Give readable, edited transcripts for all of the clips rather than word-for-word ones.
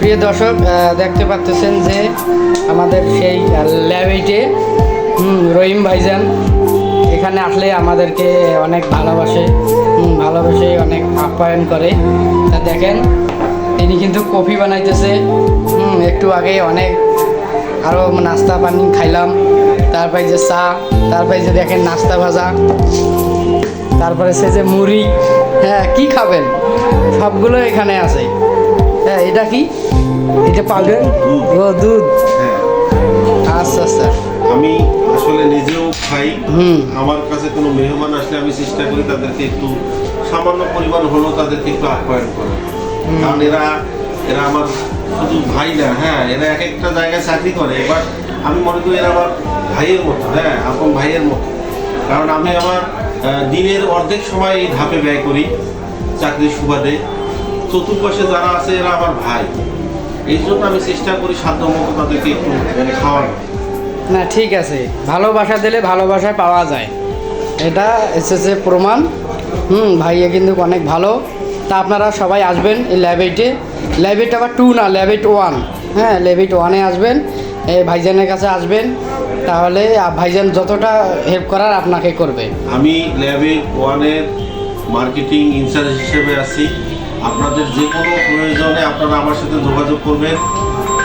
প্রিয় দর্শক দেখতে পাচ্ছেন যে আমাদের সেই ল্যাবেটে রহিম ভাইজান এখানে আসলে আমাদেরকে অনেক ভালোবাসে অনেক আপ্যায়ন করে। তা দেখেন তিনি কিন্তু কফি বানাইতেছে। একটু আগে অনেক আরও নাস্তা পানি খাইলাম, তারপরে যে চা, তারপরে যে দেখেন নাস্তা ভাজা, তারপরে সে যে মুড়ি, হ্যাঁ কি খাবেন সবগুলো এখানে আছে। হ্যাঁ এটা কি, এটা পাউডার ও দুধ। আচ্ছা আচ্ছা, আমি আসলে নিজেও খাই। আমার কাছে কোনো মেহমান আসলে আমি চেষ্টা করি তাদেরকে একটু সামান্য পরিমাণ হলেও তাদেরকে একটু আপ্যায়ন করা, কারণ এরা আমার শুধু ভাই না, হ্যাঁ এরা এক একটা জায়গায় চাকরি করে, এবার আমি মনে করি এরা আমার ভাইয়ের মতো, হ্যাঁ আপন ভাইয়ের মতো। কারণ আমি আমার দিনের অর্ধেক সময় এই ধাপে ব্যয় করি চাকরির সুবাদে। চতুর্পাশে যারা আছে এরা আমার ভাই, এই জন্য আমি চেষ্টা করি সাধ্য মতো তাদেরকে একটু খাওয়ানো। না ঠিক আছে, ভালোবাসা দিলে ভালোবাসা পাওয়া যায়, এটা এসেছে প্রমাণ। ভাইয়া কিন্তু অনেক ভালো। তা আপনারা সবাই আসবেন এই ল্যাবেট আবার 2 না, ল্যাবেট 1। হ্যাঁ ল্যাবেট 1-এ আসবেন, এই ভাইজানের কাছে আসবেন, তাহলে ভাইজান যতটা হেল্প করার আপনাকে করবে। আমি ল্যাবেট 1-এর মার্কেটিং ইনচার্জ হিসেবে আছি। আপনাদের যে কোনো প্রয়োজনে আপনারা আমার সাথে যোগাযোগ করবেন,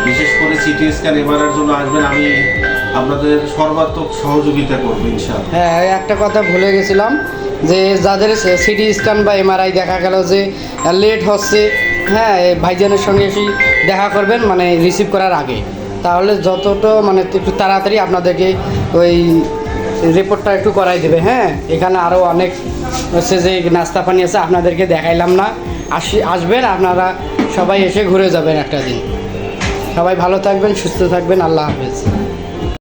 বিশেষ করে সিটি স্ক্যান এমআরআইয়ের জন্য আসবেন, আমি আপনাদের সর্বাত্মক সহযোগিতা করবো ইনশাআল্লাহ। হ্যাঁ একটা কথা ভুলে গেছিলাম, যে যাদের সিটি স্ক্যান বা এমআরআই দেখা গেল যে লেট হচ্ছে, হ্যাঁ ভাইজানের সঙ্গে এসে দেখা করবেন, মানে রিসিভ করার আগে, তাহলে যতটা মানে একটু তাড়াতাড়ি আপনাদেরকে ওই রিপোর্টটা একটু করাই দেবে। হ্যাঁ এখানে আরও অনেক হচ্ছে যে নাস্তা পানি আছে, আপনাদেরকে দেখাইলাম না, আসবেন আপনারা সবাই, এসে ঘুরে যাবেন একটা দিন। সবাই ভালো থাকবেন, সুস্থ থাকবেন, আল্লাহ হাফেজ।